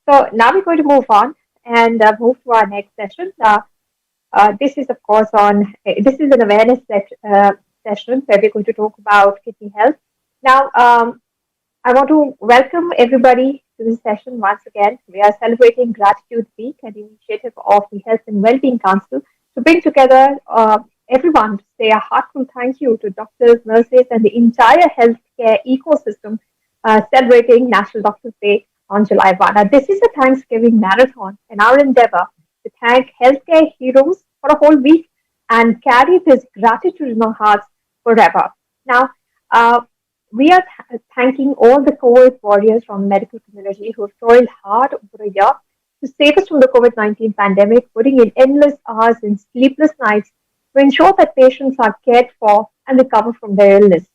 So now we're going to move on and move to our next session. This is, of course, this is an awareness session where we're going to talk about kidney health. Now, I want to welcome everybody to this session once again. We are celebrating Gratitude Week, an initiative of the Health and Wellbeing Council to bring together everyone to say a heartfelt thank you to doctors, nurses, and the entire healthcare ecosystem celebrating National Doctors Day on July 1. Now, this is a Thanksgiving marathon, and our endeavor to thank healthcare heroes for a whole week and carry this gratitude in our hearts forever. Now, we are thanking all the COVID warriors from the medical community who have toiled hard over a year to save us from the COVID-19 pandemic, putting in endless hours and sleepless nights to ensure that patients are cared for and recover from their illness.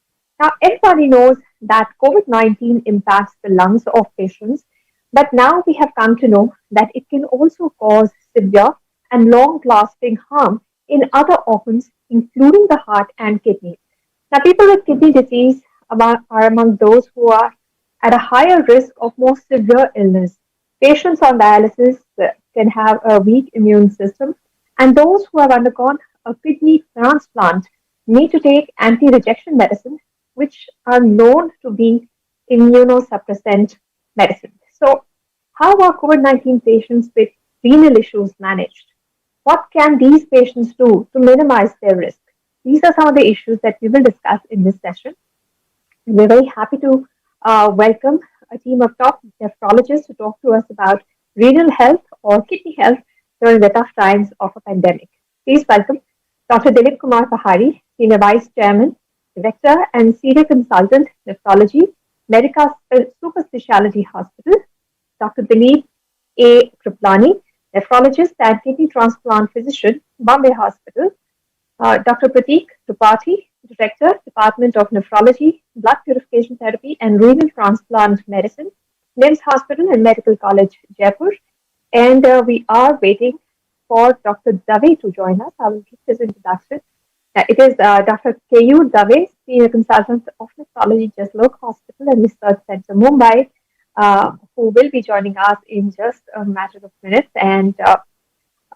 Now, everybody knows that COVID-19 impacts the lungs of patients, but now we have come to know that it can also cause severe and long-lasting harm in other organs, including the heart and kidneys. Now, people with kidney disease are among those who are at a higher risk of more severe illness. Patients on dialysis can have a weak immune system, and those who have undergone a kidney transplant need to take anti-rejection medicine, which are known to be immunosuppressant medicine. So, how are COVID-19 patients with renal issues managed? What can these patients do to minimize their risk? These are some of the issues that we will discuss in this session. We're very happy to welcome a team of top nephrologists to talk to us about renal health or kidney health during the tough times of a pandemic. Please welcome Dr. Dilip Kumar Pahari, Senior Vice Chairman, Director and Senior Consultant, Nephrology, MEDICA Superspecialty Hospital, Dr. Dilip A Kirpalani, Nephrologist and Kidney Transplant Physician, Bombay Hospital, Dr. Pratik Tripathi, Director, Department of Nephrology, Blood Purification Therapy and Renal Transplant Medicine, NIMS Hospital and Medical College, Jaipur. And we are waiting for Dr. Dave to join us. I will give his introduction. It is Dr. Keyur Dave, Senior Consultant of Nephrology, Jaslok Hospital and Research Center, Mumbai, who will be joining us in just a matter of minutes. And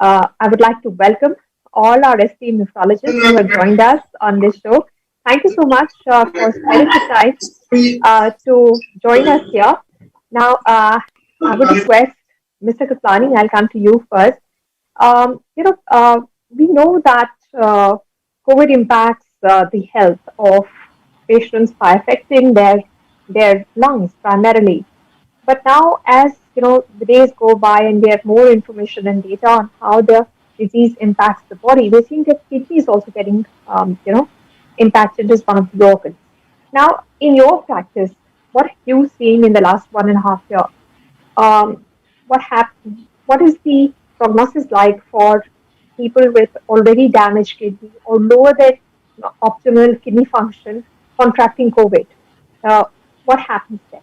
I would like to welcome all our esteemed nephrologists who have joined us on this show. Thank you so much for spending the time to join us here. Now, I would request Mr. Kirpalani, I'll come to you first. We know that COVID impacts the health of patients by affecting their lungs primarily. But now, as the days go by and we have more information and data on how the disease impacts the body, we're seeing that kidney is also getting, impacted as one of the organs. Now, in your practice, what have you seen in the last 1.5 years? What is the prognosis like for people with already damaged kidney or lower than optimal kidney function contracting COVID? What happens there?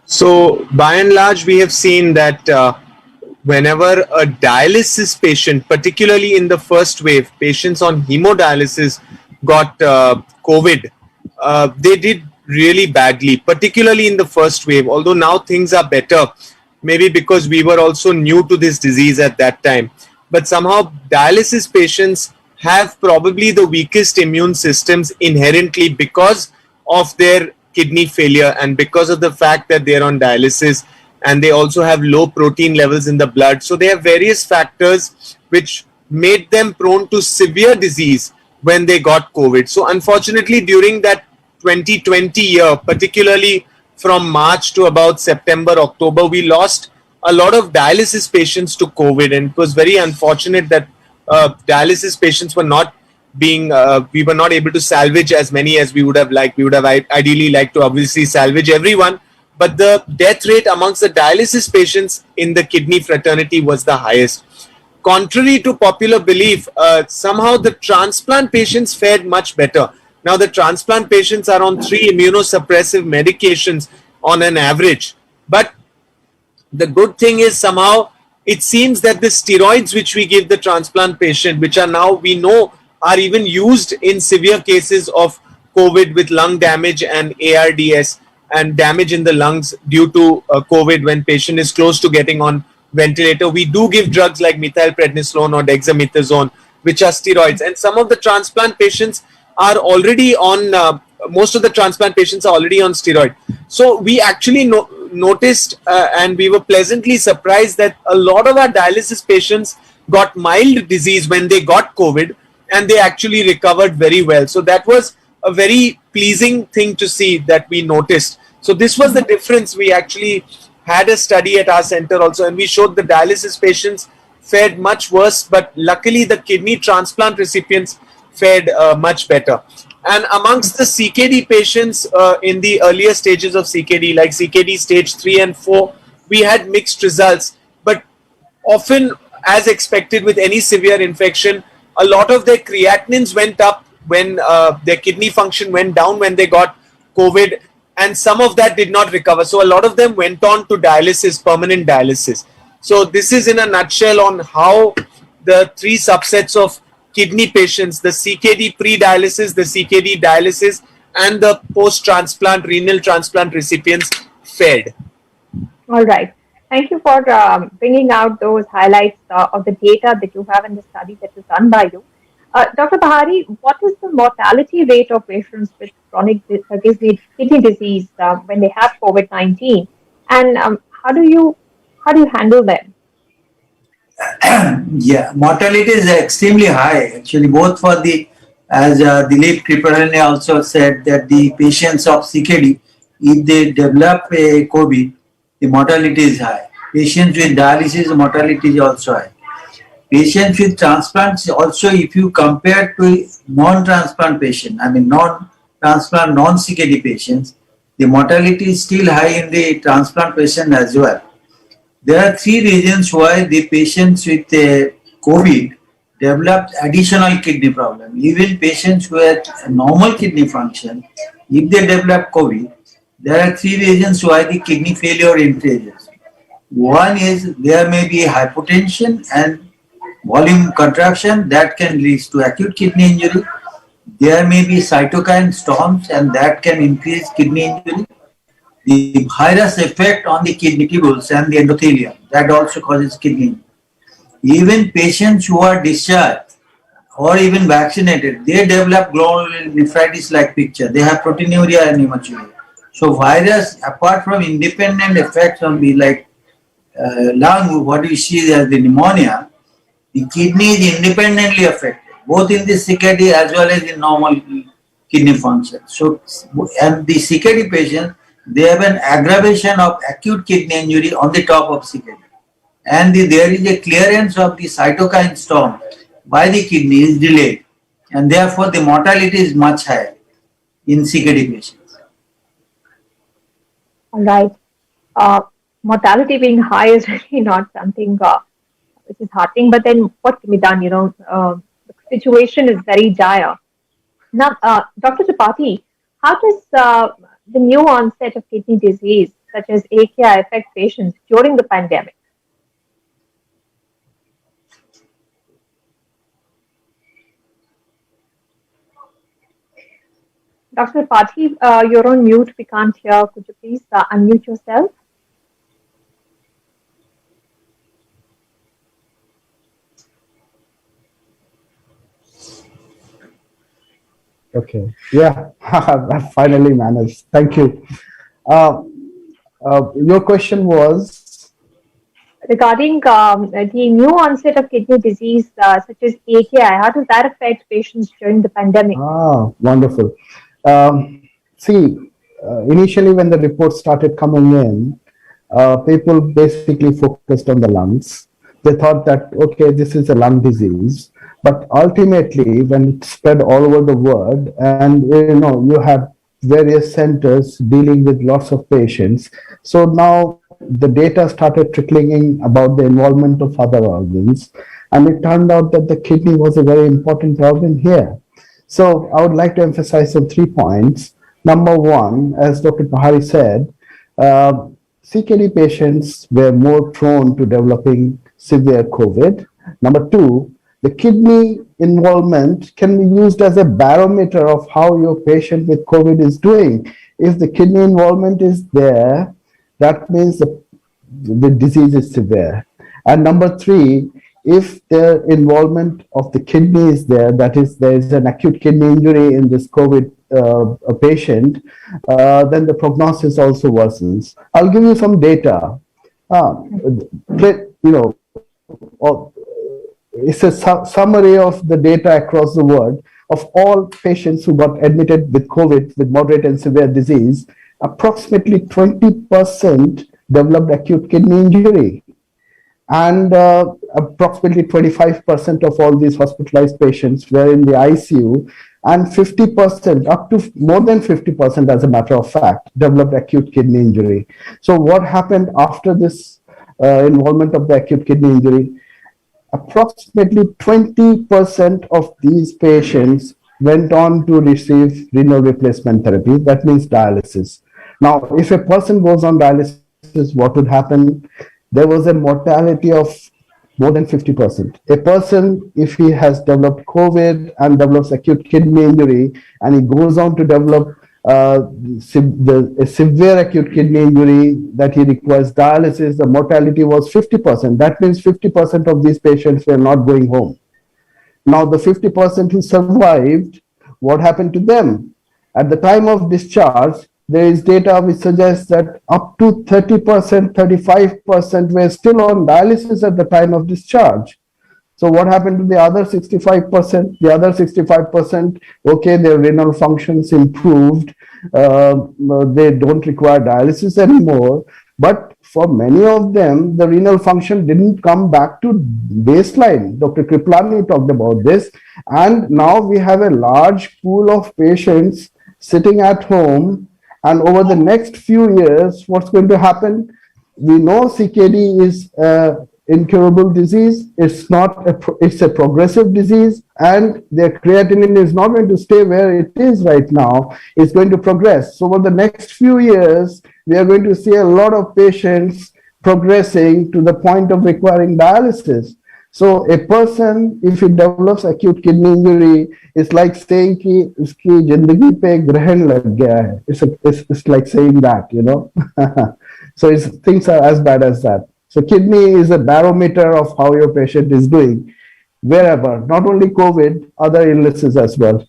So, by and large, we have seen that whenever a dialysis patient, particularly in the first wave, patients on hemodialysis got COVID, they did really badly, particularly in the first wave. Although now things are better, maybe because we were also new to this disease at that time. But somehow dialysis patients have probably the weakest immune systems inherently because of their kidney failure and because of the fact that they're on dialysis, and they also have low protein levels in the blood. So they have various factors which made them prone to severe disease when they got COVID. So unfortunately, during that 2020 year, particularly from March to about September, October, we lost a lot of dialysis patients to COVID, and it was very unfortunate that dialysis patients were not we were not able to salvage as many as we would have liked. We would have ideally liked to obviously salvage everyone, but the death rate amongst the dialysis patients in the kidney fraternity was the highest. Contrary to popular belief, somehow the transplant patients fared much better. Now the transplant patients are on 3 immunosuppressive medications on an average, but the good thing is somehow it seems that the steroids which we give the transplant patient, which are now we know are even used in severe cases of COVID with lung damage and ARDS, and damage in the lungs due to COVID when patient is close to getting on ventilator. We do give drugs like methylprednisolone or dexamethasone, which are steroids, and some of the transplant patients are already on most of the transplant patients are already on steroid. So we actually noticed and we were pleasantly surprised that a lot of our dialysis patients got mild disease when they got COVID, and they actually recovered very well. So that was a very pleasing thing to see that we noticed. So this was the difference. We actually had a study at our center also, and we showed the dialysis patients fared much worse, but luckily the kidney transplant recipients fared much better. And amongst the CKD patients in the earlier stages of CKD, like CKD stage 3 and 4, we had mixed results. But often, as expected with any severe infection, a lot of their creatinines went up when their kidney function went down when they got COVID, and some of that did not recover. So a lot of them went on to dialysis, permanent dialysis. So this is in a nutshell on how the three subsets of kidney patients, the CKD pre-dialysis, the CKD dialysis, and the post-transplant renal transplant recipients fared. All right. Thank you for bringing out those highlights of the data that you have in the study that was done by you. Dr. Pahari, what is the mortality rate of patients with chronic kidney disease when they have COVID-19, and how do you handle them? Yeah, mortality is extremely high actually, both for the, as Dilip Kirpalani also said, that the patients of CKD, if they develop a COVID, the mortality is high. Patients with dialysis, mortality is also high. Patients with transplants also, if you compare to non-transplant patient, I mean non-transplant, non-CKD patients, the mortality is still high in the transplant patient as well. There are three reasons why the patients with COVID develop additional kidney problem. Even patients who have normal kidney function, if they develop COVID, there are three reasons why the kidney failure increases. One is there may be hypertension and volume contraction that can lead to acute kidney injury. There may be cytokine storms and that can increase kidney injury. The virus effect on the kidney tubules and the endothelium, that also causes kidney injury. Even patients who are discharged or even vaccinated, they develop glomerulonephritis-like picture. They have proteinuria and hematuria. So virus, apart from independent effects on the lung, what we see as the pneumonia, the kidney is independently affected, both in the CKD as well as in normal kidney function. So, and the CKD patients, they have an aggravation of acute kidney injury on the top of CKD. And there is a clearance of the cytokine storm by the kidney is delayed. And therefore, the mortality is much higher in CKD patients. All right. Mortality being high is really not something which is heartening, but then what can be done? The situation is very dire. Now, Dr. Tripathi, how does the new onset of kidney disease, such as AKI, affect patients during the pandemic? Dr. Tripathi, you're on mute. We can't hear. Could you please unmute yourself? Okay. Yeah, I finally managed. Thank you. Your question was regarding the new onset of kidney disease, such as AKI. How does that affect patients during the pandemic? Wonderful. Initially when the reports started coming in, people basically focused on the lungs. They thought that, okay, this is a lung disease. But ultimately, when it spread all over the world, and you have various centers dealing with lots of patients, so now the data started trickling in about the involvement of other organs, and it turned out that the kidney was a very important organ here. So I would like to emphasize on 3 points. Number one, as Dr. Pahari said, CKD patients were more prone to developing severe COVID. Number two, The kidney involvement can be used as a barometer of how your patient with COVID is doing. If the kidney involvement is there, that means the disease is severe. And number three, if the involvement of the kidney is there, that is, there is an acute kidney injury in this COVID patient, then the prognosis also worsens. I'll give you some data. It's a summary of the data across the world of all patients who got admitted with COVID with moderate and severe disease. Approximately 20% developed acute kidney injury, and approximately 25% of all these hospitalized patients were in the ICU, and 50%, up to more than 50%, as a matter of fact, developed acute kidney injury. So what happened after this involvement of the acute kidney injury? Approximately 20% of these patients went on to receive renal replacement therapy. That means dialysis. Now, if a person goes on dialysis, what would happen? There was a mortality of more than 50%. A person, if he has developed COVID and develops acute kidney injury, and he goes on to develop a severe acute kidney injury that he requires dialysis, the mortality was 50%. That means 50% of these patients were not going home. Now, the 50% who survived, what happened to them? At the time of discharge, there is data which suggests that up to 30%, 35% were still on dialysis at the time of discharge. So what happened to the other 65%? The other 65%, okay, their renal functions improved. They don't require dialysis anymore. But for many of them, the renal function didn't come back to baseline. Dr. Kirpalani talked about this. And now we have a large pool of patients sitting at home. And over the next few years, what's going to happen? We know CKD is incurable disease. It's a progressive disease, and their creatinine is not going to stay where it is right now. It's going to progress. So over the next few years, we are going to see a lot of patients progressing to the point of requiring dialysis. So a person, if he develops acute kidney injury, it's like saying कि उसकी जिंदगी पे ग्रहण लग गया है. It's like saying that, you know. So things are as bad as that. So kidney is a barometer of how your patient is doing, wherever, not only COVID, other illnesses as well.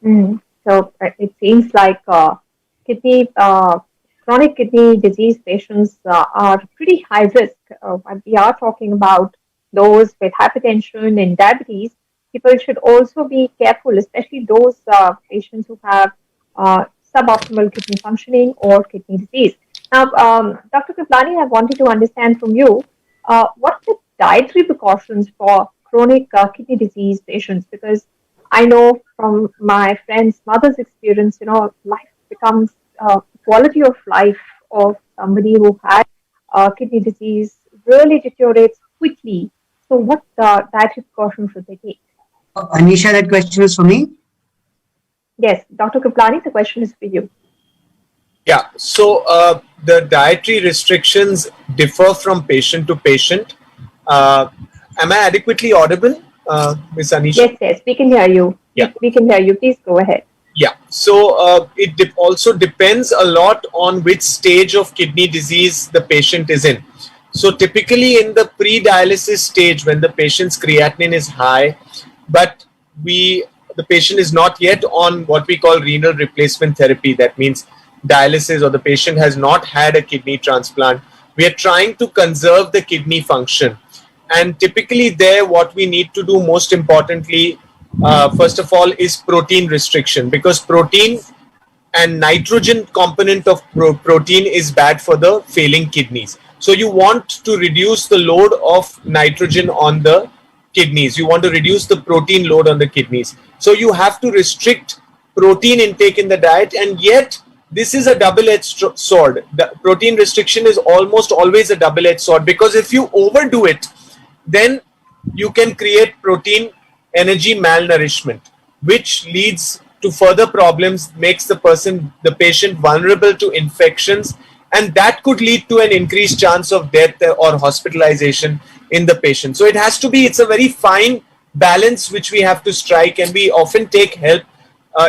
So it seems like chronic kidney disease patients are pretty high risk. When we are talking about those with hypertension and diabetes, people should also be careful, especially those patients who have suboptimal kidney functioning or kidney disease. Now, Dr. Kirpalani, I wanted to understand from you, what are the dietary precautions for chronic kidney disease patients? Because I know from my friend's mother's experience, life becomes, quality of life of somebody who had kidney disease really deteriorates quickly. So what dietary precautions should they take? Anisha, that question is for me? Yes, Dr. Kirpalani, the question is for you. Yeah, so the dietary restrictions differ from patient to patient. Am I adequately audible, Ms. Anisha? Yes, we can hear you. Yeah. We can hear you. Please go ahead. Yeah, so it also depends a lot on which stage of kidney disease the patient is in. So typically in the pre-dialysis stage, when the patient's creatinine is high, but the patient is not yet on what we call renal replacement therapy, that means dialysis, or the patient has not had a kidney transplant, we are trying to conserve the kidney function. And typically there, what we need to do most importantly, first of all, is protein restriction, because protein and nitrogen component of protein is bad for the failing kidneys. So you want to reduce the load of nitrogen on the kidneys. You want to reduce the protein load on the kidneys. So you have to restrict protein intake in the diet, and yet this is a double-edged sword. The protein restriction is almost always a double-edged sword, because if you overdo it, then you can create protein energy malnourishment, which leads to further problems, makes the patient vulnerable to infections, and that could lead to an increased chance of death or hospitalization in the patient. So it has to be, it's a very fine balance which we have to strike, and we often take help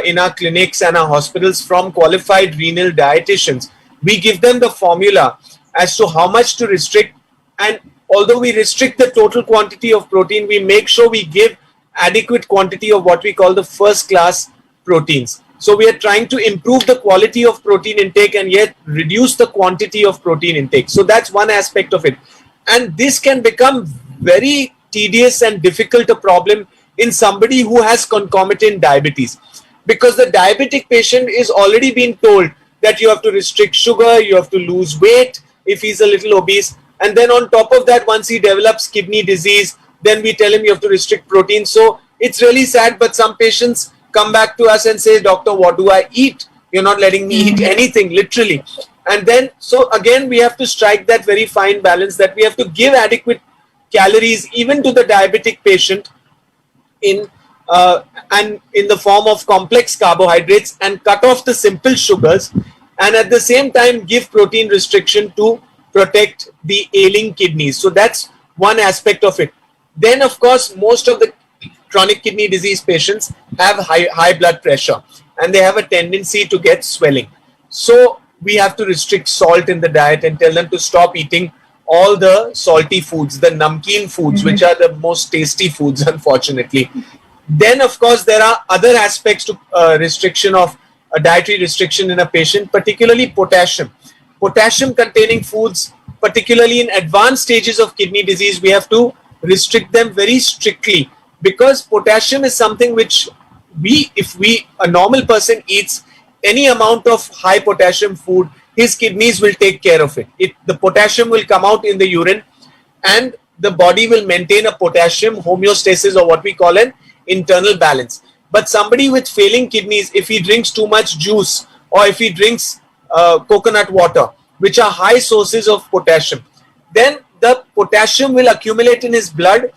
in our clinics and our hospitals from qualified renal dietitians. We give them the formula as to how much to restrict, and although we restrict the total quantity of protein, we make sure we give adequate quantity of what we call the first class proteins. So we are trying to improve the quality of protein intake and yet reduce the quantity of protein intake. So that's one aspect of it. And this can become very tedious and difficult a problem in somebody who has concomitant diabetes, because the diabetic patient is already been told that you have to restrict sugar, you have to lose weight if he's a little obese, and then on top of that, once he develops kidney disease, then we tell him you have to restrict protein. So it's really sad, but some patients come back to us and say, doctor, what do I eat? You're not letting me eat anything, literally. And then, so again, we have to strike that very fine balance that we have to give adequate calories even to the diabetic patient in and in the form of complex carbohydrates, and cut off the simple sugars, and at the same time give protein restriction to protect the ailing kidneys. So that's one aspect of it. Then of course, most of the chronic kidney disease patients have high blood pressure, and they have a tendency to get swelling. So we have to restrict salt in the diet and tell them to stop eating all the salty foods, the namkeen foods, which are the most tasty foods, unfortunately. Then of course there are other aspects to restriction of a dietary restriction in a patient, particularly potassium. Potassium containing foods, particularly in advanced stages of kidney disease, we have to restrict them very strictly, because potassium is something which if a normal person eats any amount of high potassium food, his kidneys will take care of it. The potassium will come out in the urine, and the body will maintain a potassium homeostasis, or what we call an internal balance. But somebody with failing kidneys, if he drinks too much juice, or if he drinks coconut water, which are high sources of potassium, then the potassium will accumulate in his blood,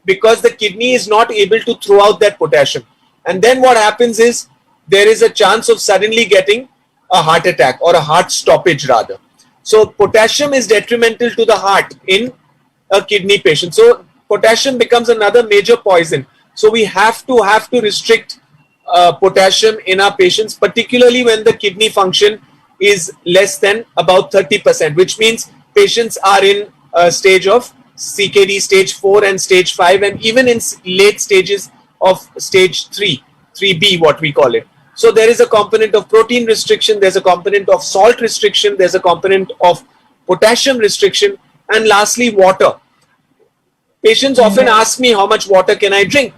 because the kidney is not able to throw out that potassium. And then what happens is there is a chance of suddenly getting a heart attack, or a heart stoppage rather. So potassium is detrimental to the heart in a kidney patient. So potassium becomes another major poison. So we have to restrict potassium in our patients, particularly when the kidney function is less than about 30%, which means patients are in a stage of CKD stage 4 and stage 5, and even in late stages of stage 3B, what we call it. So there is a component of protein restriction, there's a component of salt restriction, there's a component of potassium restriction, and lastly, water. Patients often ask me, how much water can I drink?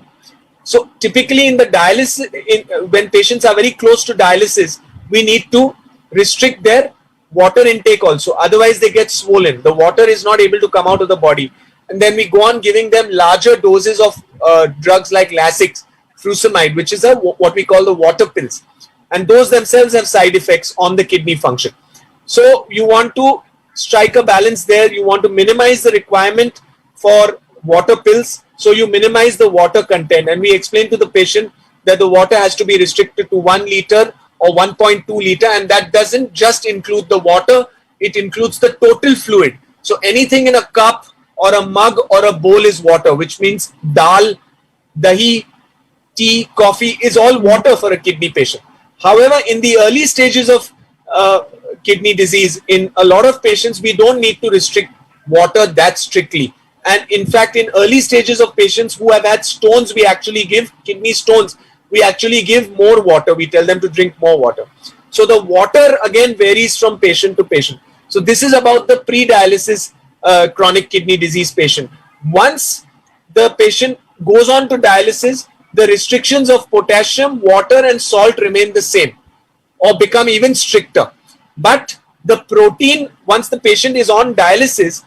So typically in the dialysis, when patients are very close to dialysis, we need to restrict their water intake also. Otherwise they get swollen. The water is not able to come out of the body. And then we go on giving them larger doses of drugs like Lasix, furosemide, which is what we call the water pills. And those themselves have side effects on the kidney function. So you want to strike a balance there. You want to minimize the requirement for water pills. So you minimize the water content, and we explain to the patient that the water has to be restricted to 1 liter or 1.2 liter, and that doesn't just include the water, it includes the total fluid. So anything in a cup or a mug or a bowl is water, which means dal, dahi, tea, coffee is all water for a kidney patient. However, in the early stages of kidney disease, in a lot of patients, we don't need to restrict water that strictly. And in fact, in early stages of patients who have had stones, we actually give kidney stones. We actually give more water. We tell them to drink more water. So the water again varies from patient to patient. So this is about the pre-dialysis chronic kidney disease patient. Once the patient goes on to dialysis, the restrictions of potassium, water and salt remain the same or become even stricter. But the protein, once the patient is on dialysis,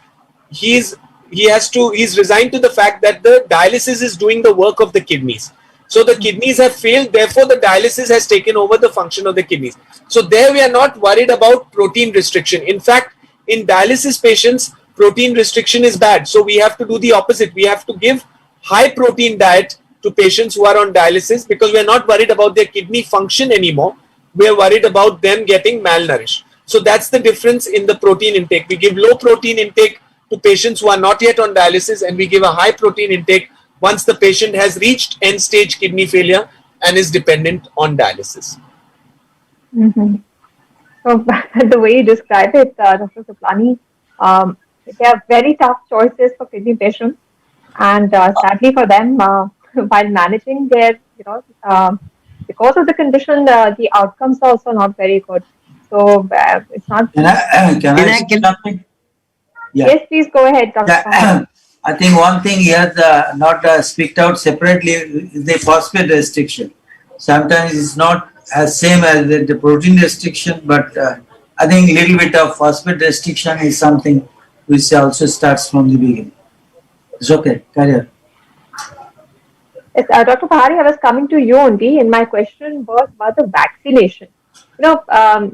he's resigned to the fact that the dialysis is doing the work of the kidneys. So the kidneys have failed, therefore the dialysis has taken over the function of the kidneys. So there we are not worried about protein restriction. In fact, in dialysis patients, protein restriction is bad. So we have to do the opposite. We have to give high protein diet to patients who are on dialysis, because we are not worried about their kidney function anymore. We are worried about them getting malnourished. So that's the difference in the protein intake. We give low protein intake to patients who are not yet on dialysis, and we give a high protein intake once the patient has reached end stage kidney failure and is dependent on dialysis. Mm-hmm. So the way you describe it, Dr. Kirpalani, they are very tough choices for kidney patients, and sadly for them, while managing their, because of the condition, the outcomes are also not very good. So it's not. Can I say something? Yeah. Yes, please go ahead, Dr. Yeah. I think one thing he has not speaked out separately is the phosphate restriction. Sometimes it's not as same as the protein restriction, but I think a little bit of phosphate restriction is something which also starts from the beginning. It's okay, carry on. Yes, Dr. Pahari, I was coming to you only, and my question was about the vaccination.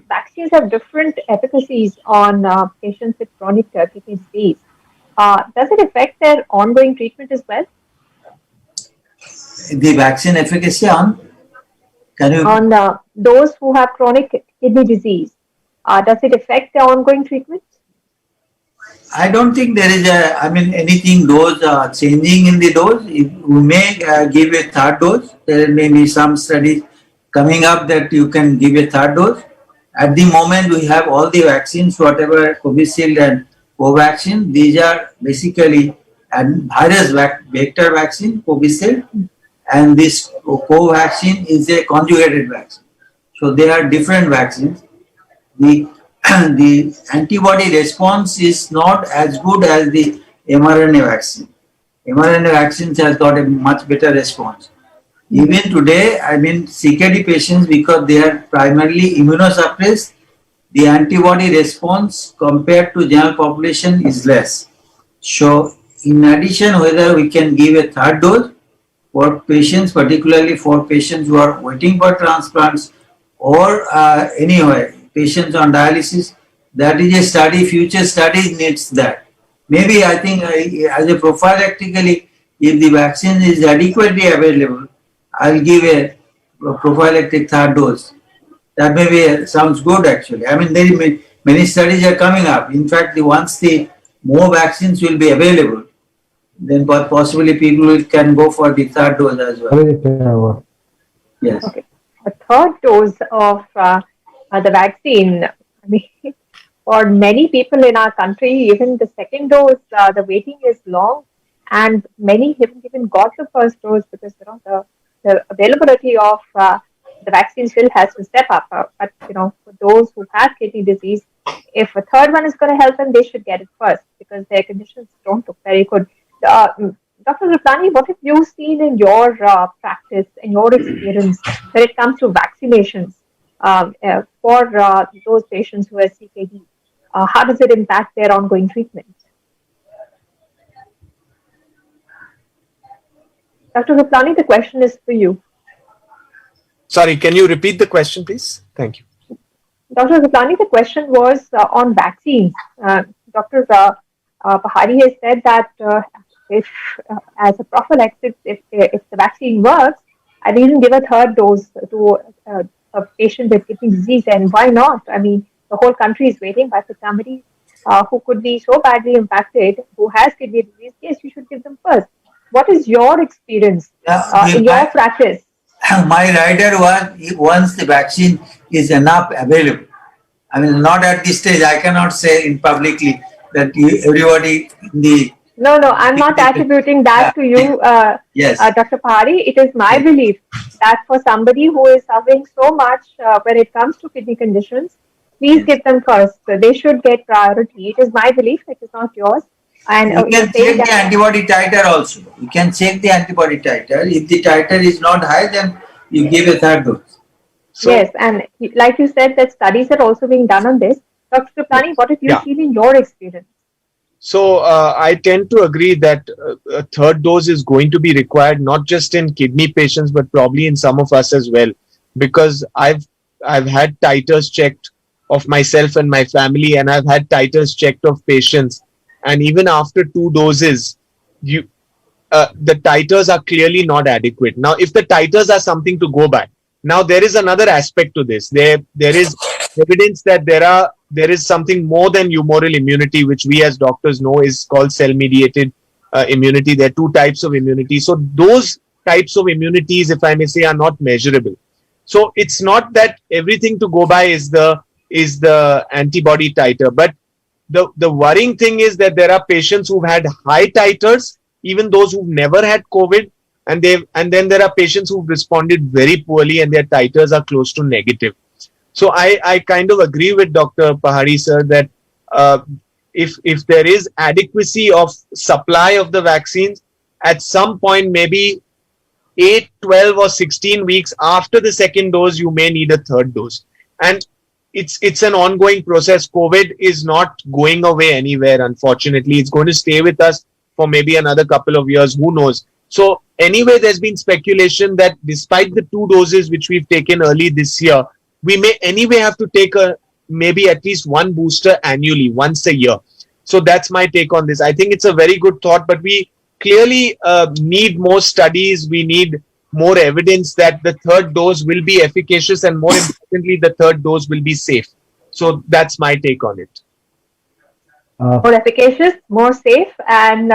Vaccines have different efficacies on patients with chronic kidney disease. Does it affect their ongoing treatment as well? The vaccine efficacy on? Can you? On those who have chronic kidney disease, does it affect their ongoing treatment? I don't think there is anything dose changing in the dose. We may give a third dose. There may be some studies coming up that you can give a third dose. At the moment, we have all the vaccines, whatever Covishield and Covaxin. These are basically virus vector vaccine, Covishield, and this Covaxin is a conjugated vaccine. So they are different vaccines. The antibody response is not as good as the mRNA vaccine. mRNA vaccines has got a much better response. Even today, CKD patients, because they are primarily immunosuppressed, the antibody response compared to general population is less. So, in addition, whether we can give a third dose for patients, particularly for patients who are waiting for transplants or anyway, patients on dialysis, that is a study, future studies needs that. Maybe I think as a prophylactically, if the vaccine is adequately available, I'll give a prophylactic third dose. That maybe sounds good actually. There many studies are coming up. In fact, once the more vaccines will be available, then possibly people can go for the third dose as well. Yes. Okay. A third dose of the vaccine, for many people in our country, even the second dose, the waiting is long, and many haven't even got the first dose because the availability of the vaccine still has to step up. But for those who have kidney disease, if a third one is going to help them, they should get it first because their conditions don't look very good. Dr. Kirpalani, what have you seen in your practice, in your experience, when it comes to vaccinations for those patients who have CKD? How does it impact their ongoing treatment? Dr. Kirpalani, the question is for you. Sorry, can you repeat the question, please? Thank you. Dr. Kirpalani, the question was on vaccines. Dr. Pahari has said that if as a prophylaxis, if the vaccine works, I didn't give a third dose to a patient with kidney disease, and why not? The whole country is waiting, but for somebody who could be so badly impacted, who has kidney disease, yes, you should give them first. What is your experience in your practice? My rider was once the vaccine is enough available. Not at this stage. I cannot say in publicly that everybody in the. No, I'm not attributing that to you, yes. Dr. Pahari. It is my belief that for somebody who is suffering so much when it comes to kidney conditions, please give them first. They should get priority. It is my belief. It is not yours. And you can check the antibody titer also. You can check the antibody titer. If the titer is not high, then you give a third dose. So, yes, and like you said, that studies are also being done on this. Dr. Kirpalani, what have you seen in your experience? So I tend to agree that a third dose is going to be required, not just in kidney patients, but probably in some of us as well, because I've had titers checked of myself and my family, and I've had titers checked of patients. And even after 2 doses, the titers are clearly not adequate. Now, if the titers are something to go by, now there is another aspect to this. There is evidence that there is something more than humoral immunity, which we as doctors know is called cell-mediated immunity. There are two types of immunity. So those types of immunities, if I may say, are not measurable. So it's not that everything to go by is the antibody titer, but the worrying thing is that there are patients who've had high titers, even those who've never had COVID, and then there are patients who've responded very poorly and their titers are close to negative. So I kind of agree with Dr. Pahari, sir, that if there is adequacy of supply of the vaccines, at some point, maybe 8, 12 or 16 weeks after the second dose, you may need a third dose. And it's an ongoing process. COVID is not going away anywhere, unfortunately. It's going to stay with us for maybe another couple of years. Who knows? So anyway, there's been speculation that despite the 2 doses which we've taken early this year, we may anyway have to take maybe at least 1 booster annually, once a year. So that's my take on this. I think it's a very good thought, but we clearly need more studies. We need more evidence that the third dose will be efficacious, and more importantly, the third dose will be safe. So that's my take on it. More efficacious, more safe, and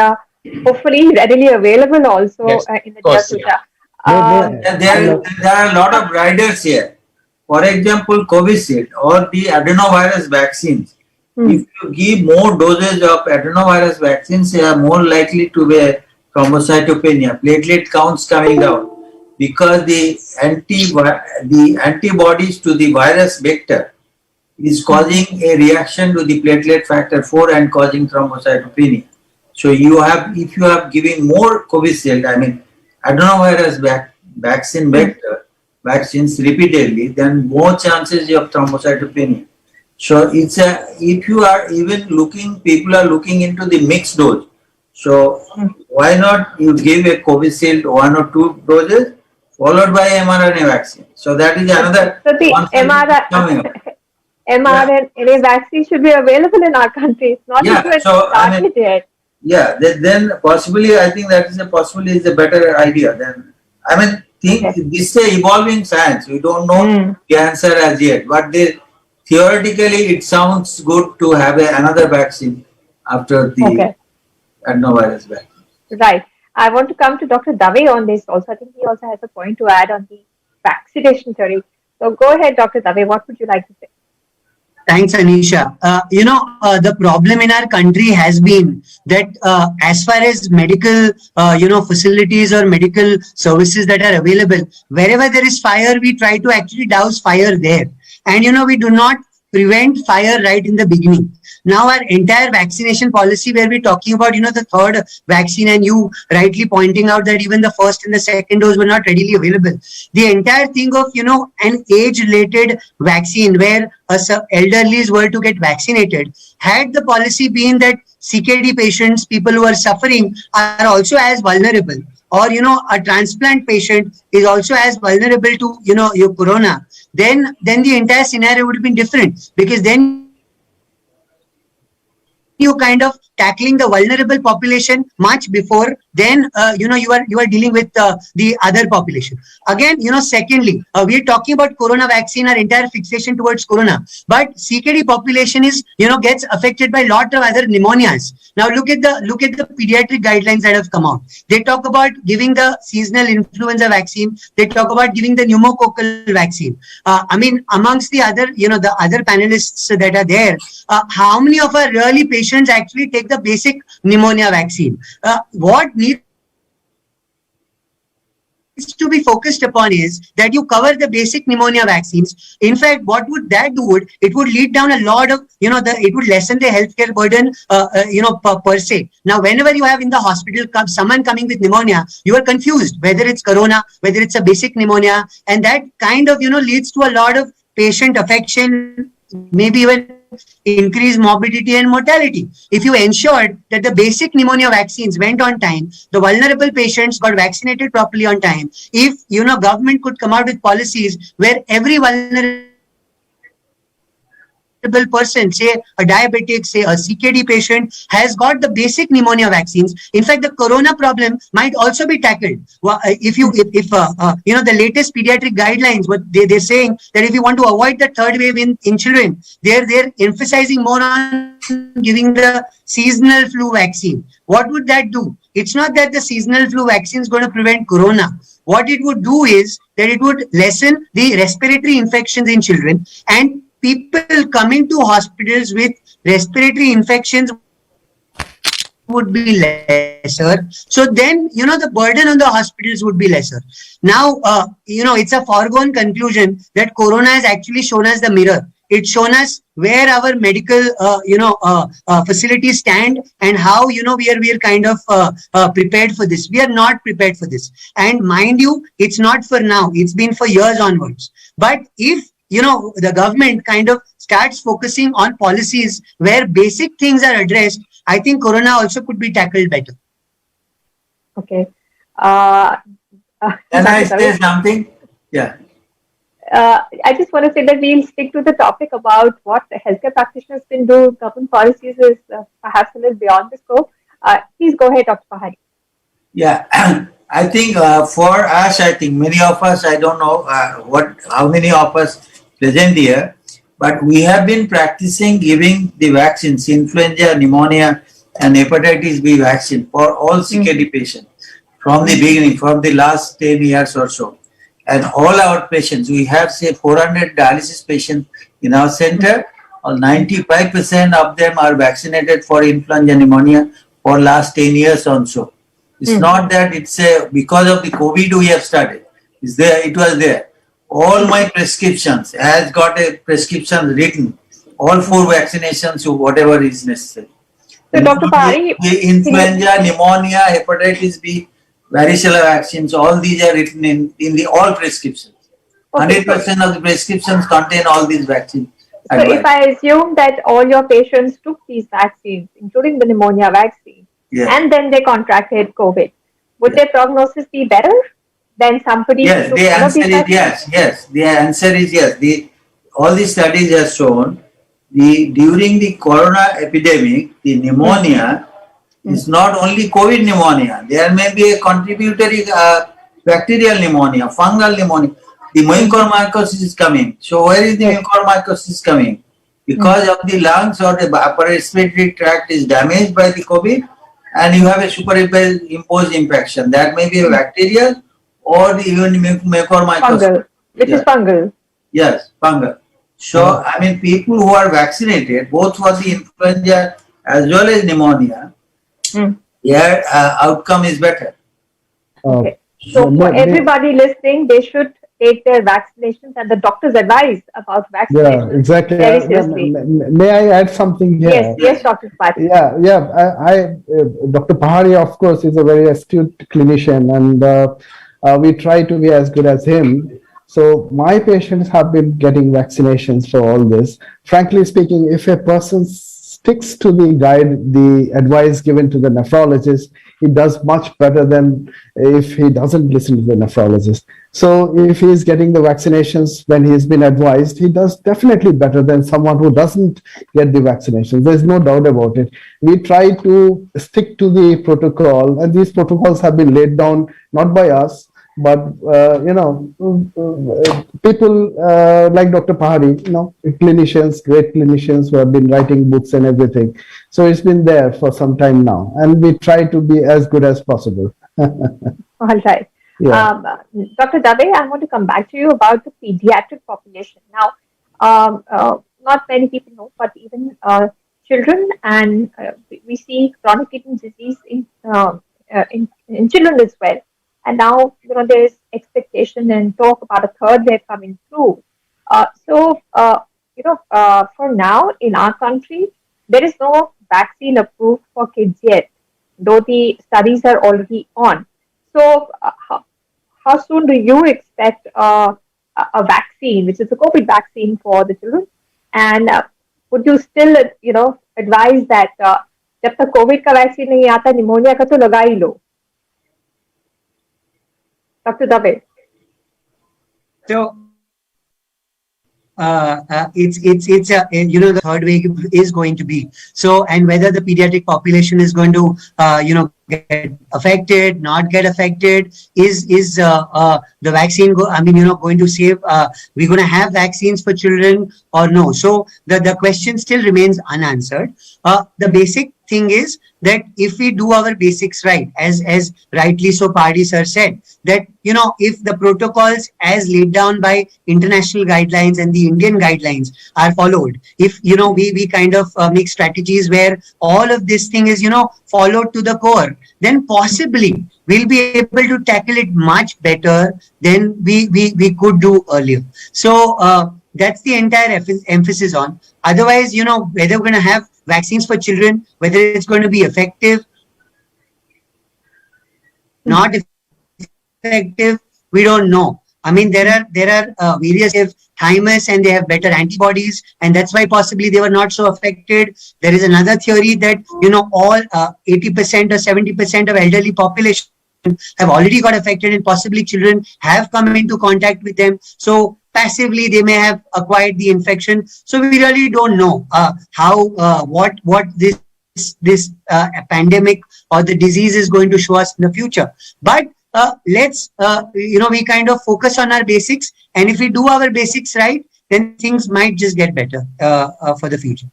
hopefully readily available also in the near future. There are a lot of riders here. For example, Covishield or the adenovirus vaccines. If you give more doses of adenovirus vaccines, they are more likely to be thrombocytopenia, platelet counts coming down, because the antibodies to the virus vector is causing a reaction to the platelet factor 4 and causing thrombocytopenia. So if you have giving more Covishield, I mean adenovirus vaccine vector vaccines repeatedly, then more chances of thrombocytopenia. So if you are even people are looking into the mixed dose. So why not you give a Covishield 1 or 2 doses followed by mRNA vaccine? So that is another. So the mRNA vaccine should be available in our country. It's not started yet. Yeah, then possibly I think that is a better idea. Then this is a evolving science. We don't know the answer as yet, but theoretically it sounds good to have another vaccine after the adenovirus vaccine. Right. I want to come to Dr. Dave on this also. I think he also has a point to add on the vaccination theory. So go ahead, Dr. Dave. What would you like to say? Thanks, Anisha. The problem in our country has been that as far as medical, facilities or medical services that are available, wherever there is fire, we try to actually douse fire there. And, we do not prevent fire right in the beginning. Now our entire vaccination policy, where we're talking about, the third vaccine, and you rightly pointing out that even the first and the second dose were not readily available. The entire thing of, an age-related vaccine where elderlies were to get vaccinated, had the policy been that CKD patients, people who are suffering, are also as vulnerable, or, a transplant patient is also as vulnerable to, your corona, then the entire scenario would have been different, because then you kind of tackling the vulnerable population much before then you are dealing with the other population. Again, secondly, we are talking about corona vaccine, our entire fixation towards corona, but CKD population is gets affected by a lot of other pneumonias. Now look at the pediatric guidelines that have come out. They talk about giving the seasonal influenza vaccine. They talk about giving the pneumococcal vaccine. Amongst the other the other panelists that are there, how many of our really patients actually take the basic pneumonia vaccine? What needs to be focused upon is that you cover the basic pneumonia vaccines. In fact, what would that do? It would lead down a lot of, it would lessen the healthcare burden, per se. Now, whenever you have in the hospital someone coming with pneumonia, you are confused whether it's corona, whether it's a basic pneumonia, and that kind of, leads to a lot of patient affection, maybe even increase morbidity and mortality. If you ensured that the basic pneumonia vaccines went on time, the vulnerable patients got vaccinated properly on time, if government could come out with policies where every vulnerable person, say a diabetic, say a CKD patient, has got the basic pneumonia vaccines. In fact, the corona problem might also be tackled. If the latest pediatric guidelines, what they're saying that if you want to avoid the third wave in children, they're emphasizing more on giving the seasonal flu vaccine. What would that do? It's not that the seasonal flu vaccine is going to prevent corona. What it would do is that it would lessen the respiratory infections in children, and people coming to hospitals with respiratory infections would be lesser. So then, the burden on the hospitals would be lesser. Now, it's a foregone conclusion that corona has actually shown us the mirror. It's shown us where our medical, facilities stand, and how, we are kind of prepared for this. We are not prepared for this. And mind you, it's not for now. It's been for years onwards. But if the government kind of starts focusing on policies where basic things are addressed, I think corona also could be tackled better. Okay. Can I say something? Yeah. I just want to say that we'll stick to the topic about what the healthcare practitioners can do. Government policies is perhaps a little beyond the scope. Please go ahead, Dr. Pahari. Yeah, I think for us, I think many of us, I don't know how many of us present here, but we have been practicing giving the vaccines, influenza, pneumonia, and hepatitis B vaccine for all CKD patients from the beginning, from the last 10 years or so. And all our patients, we have say 400 dialysis patients in our center. 95% of them are vaccinated for influenza, pneumonia for last 10 years or so. It's not that it's because of the COVID we have started. It's there, it was there. All my prescriptions has got a prescription written. All 4 vaccinations, whatever is necessary. So, Dr. Pahari, influenza, pneumonia, hepatitis B, varicella vaccines, all these are written in the all prescriptions. 100% of the prescriptions contain all these vaccines. So, if I assume that all your patients took these vaccines, including the pneumonia vaccine, and then they contracted COVID, would their prognosis be better than somebody who took all of these vaccines? Yes. The answer is yes. All the studies have shown during the corona epidemic, the pneumonia is not only COVID pneumonia. There may be a contributory bacterial pneumonia, fungal pneumonia. The mucormycosis is coming. So where is the mucormycosis coming? Because of the lungs or the upper respiratory tract is damaged by the COVID, and you have a superimposed infection. That may be a bacterial or even mucormycosis. Fungal, which is fungal. Yes, fungal. So, I mean, people who are vaccinated, both for the influenza as well as pneumonia, their outcome is better. Okay. So, for everybody listening, they should take their vaccinations and the doctor's advice about vaccinations. Yeah, exactly. Very seriously. May I add something here? Yes, Dr. Pahari. Dr. Pahari, of course, is a very astute clinician, and we try to be as good as him. So my patients have been getting vaccinations for all this. Frankly speaking, if a person sticks to the advice given to the nephrologist, he does much better than if he doesn't listen to the nephrologist. So if he is getting the vaccinations when he has been advised, he does definitely better than someone who doesn't get the vaccinations. There's no doubt about it. We try to stick to the protocol, and these protocols have been laid down not by us, but people like Dr. Pahari, clinicians, great clinicians who have been writing books and everything. So it's been there for some time now, and we try to be as good as possible. All right. Yeah. Dr. Dave, I want to come back to you about the pediatric population. Now, not many people know, but even children, and we see chronic kidney disease in children as well. And now, there is expectation and talk about a third wave coming through. For now in our country, there is no vaccine approved for kids yet, though the studies are already on. So, how soon do you expect a vaccine, which is a COVID vaccine for the children? And would you still, advise that जब तक COVID का vaccine नहीं आता, pneumonia का तो लगा ही लो? Dr. Dave. So, the third wave is going to be. So, and whether the pediatric population is going to, get affected, not get affected, is the vaccine going to save? We're going to have vaccines for children or no? So the question still remains unanswered. The basic thing is that if we do our basics right, as rightly so Pahari sir said, that if the protocols as laid down by international guidelines and the Indian guidelines are followed, if we kind of make strategies where all of this thing is followed to the core, then possibly we'll be able to tackle it much better than we could do earlier. So that's the entire emphasis on. Otherwise, whether we're going to have vaccines for children, whether it's going to be effective, not effective, we don't know. I mean, there are various thymus and they have better antibodies, and that's why possibly they were not so affected. There is another theory that all 80% or 70% of elderly population have already got affected, and possibly children have come into contact with them. So passively they may have acquired the infection. So we really don't know what this pandemic or the disease is going to show us in the future. But let's we kind of focus on our basics, and if we do our basics right, then things might just get better for the future.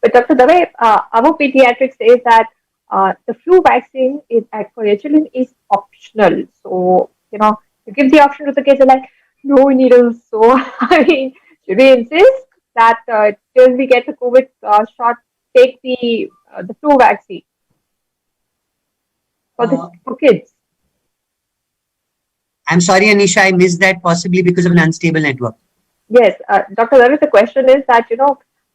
But Dr. Dave, our pediatrics says that the flu vaccine is for your children is optional. So you give the option to the kids, are like, no needles. So I mean, should we insist that till we get the COVID shot, take the flu vaccine for kids? I'm sorry, Anisha, I missed that, possibly because of an unstable network. Yes, Dr. Ravi, the question is that,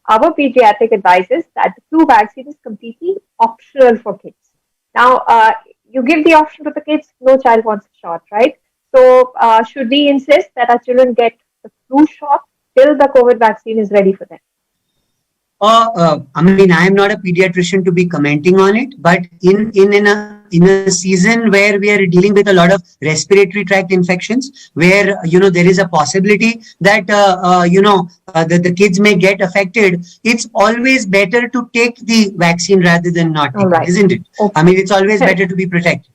our pediatric advises that the flu vaccine is completely optional for kids. Now, you give the option to the kids, no child wants a shot, right? So, should we insist that our children get the flu shot till the COVID vaccine is ready for them? I mean, I am not a pediatrician to be commenting on it, but in a season where we are dealing with a lot of respiratory tract infections, where there is a possibility that the kids may get affected, it's always better to take the vaccine rather than not take it, isn't it? Okay. I mean, it's always better to be protected.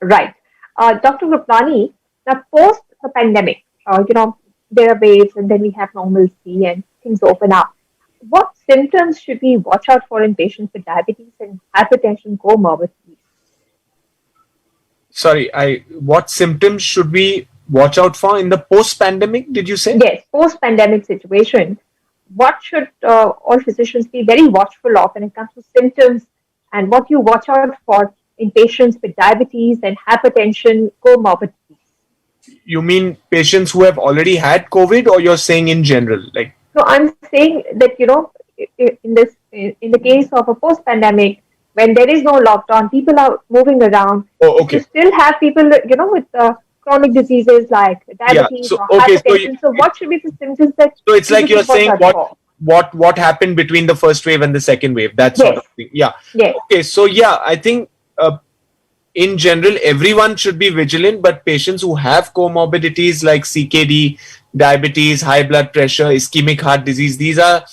Right. Dr. Kirpalani, now post the pandemic, there are waves and then we have normalcy and things open up. What symptoms should we watch out for in patients with diabetes and hypertension comorbidities? Sorry, what symptoms should we watch out for in the post-pandemic, did you say? Yes, post-pandemic situation. What should all physicians be very watchful of when it comes to symptoms, and what you watch out for in patients with diabetes and hypertension comorbidities? You mean patients who have already had COVID, or you're saying in general? No, I'm saying that, in the case of a post-pandemic, when there is no lockdown, people are moving around. Oh, okay. You still have people, with chronic diseases like diabetes or hypertension. So what should be the symptoms that? So it's like you're saying what happened between the first wave and the second wave, that sort of thing. Yeah. Yes. Okay. So I think in general, everyone should be vigilant, but patients who have comorbidities like CKD, diabetes, high blood pressure, ischemic heart disease, these are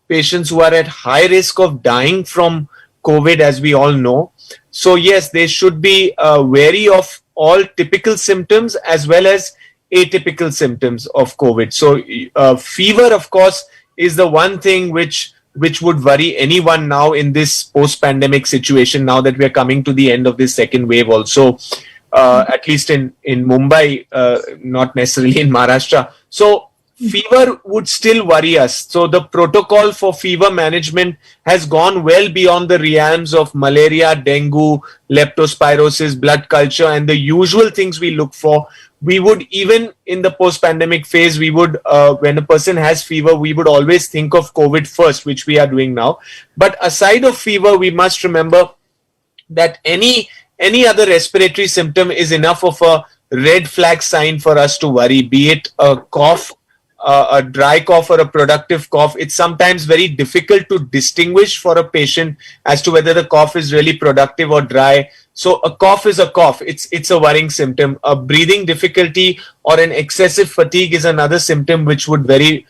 patients who are at high risk of dying from COVID, as we all know. So yes, they should be wary of all typical symptoms as well as atypical symptoms of COVID. So fever, of course, is the one thing which would worry anyone now in this post-pandemic situation, now that we are coming to the end of this second wave also, at least in Mumbai, not necessarily in Maharashtra. So fever would still worry us. So the protocol for fever management has gone well beyond the realms of malaria, dengue, leptospirosis, blood culture, and the usual things we look for. We would, even in the post-pandemic phase, we would, when a person has fever, we would always think of COVID first, which we are doing now. But aside of fever, we must remember that any other respiratory symptom is enough of a red flag sign for us to worry, be it a cough, a dry cough or a productive cough, it's sometimes very difficult to distinguish for a patient as to whether the cough is really productive or dry. So a cough is a cough. It's a worrying symptom. A breathing difficulty or an excessive fatigue is another symptom which would very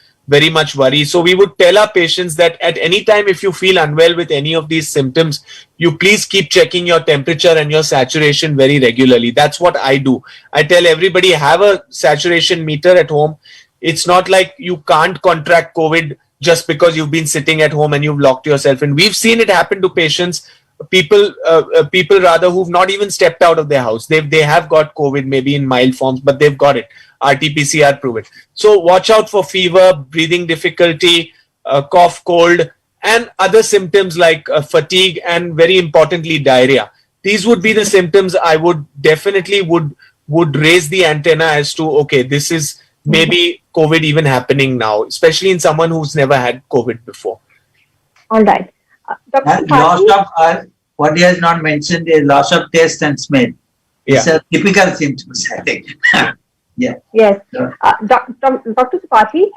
much worry. So we would tell our patients that at any time, if you feel unwell with any of these symptoms, you please keep checking your temperature and your saturation very regularly. That's what I do. I tell everybody, have a saturation meter at home. It's not like you can't contract COVID just because you've been sitting at home and you've locked yourself in. We've seen it happen to patients, people rather who've not even stepped out of their house. They have got COVID, maybe in mild forms, but they've got it. RT-PCR prove it. So watch out for fever, breathing difficulty, cough, cold, and other symptoms like fatigue, and very importantly, diarrhea. These would be the symptoms I would definitely would raise the antenna as to, okay, this is maybe COVID even happening now, especially in someone who's never had COVID before. All right. Dr. And loss of, what he has not mentioned is loss of taste and smell. It's a typical symptoms, I think. Yeah. Yes. Dr. Tripathi,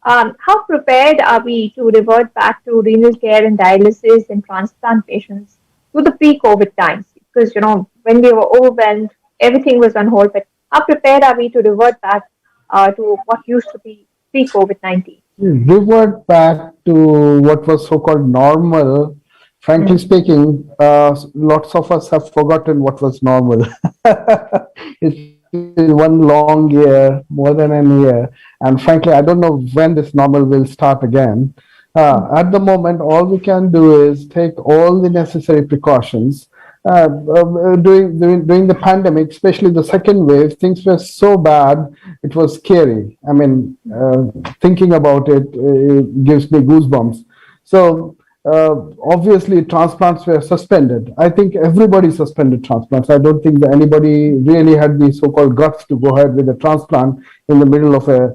how prepared are we to revert back to renal care and dialysis in transplant patients to the pre-COVID times? Because, when we were overwhelmed, everything was on hold. But how prepared are we to revert back to what used to be pre-COVID-19? Revert back to what was so-called normal. Frankly speaking, lots of us have forgotten what was normal. It's been one long year, more than a year. And frankly, I don't know when this normal will start again. At the moment, all we can do is take all the necessary precautions. During the pandemic, especially the second wave, things were so bad, it was scary. I mean, thinking about it, it gives me goosebumps. So obviously transplants were suspended. I think everybody suspended transplants. I don't think that anybody really had the so-called guts to go ahead with a transplant in the middle of a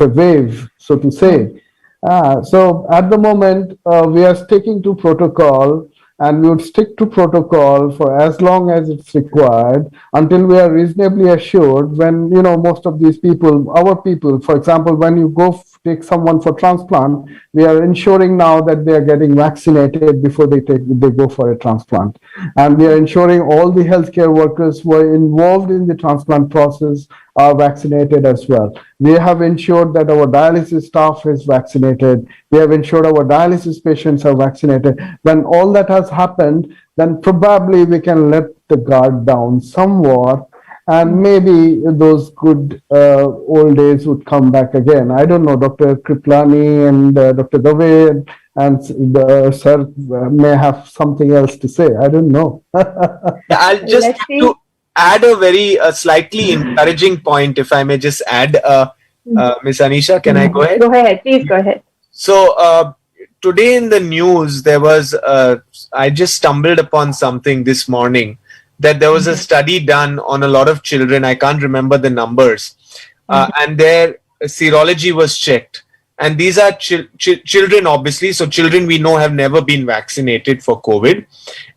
wave, so to say. So at the moment, we are sticking to protocol, and we would stick to protocol for as long as it's required until we are reasonably assured. When, most of these people, our people, for example, when you go take someone for transplant, we are ensuring now that they are getting vaccinated before they go for a transplant. And we are ensuring all the healthcare workers who are involved in the transplant process are vaccinated as well. We have ensured that our dialysis staff is vaccinated. We have ensured our dialysis patients are vaccinated. When all that has happened, then probably we can let the guard down somewhat, and maybe those good old days would come back again. I don't know, Dr. Kirpalani and Dr. Dave and sir may have something else to say. I don't know. I'll just to add a very slightly encouraging point, if I may just add, Ms. Anisha, can I go ahead? Go ahead, please go ahead. So today in the news, there was, I just stumbled upon something this morning, that there was a study done on a lot of children. I can't remember the numbers. And their serology was checked. And these are children, obviously. So children we know have never been vaccinated for COVID.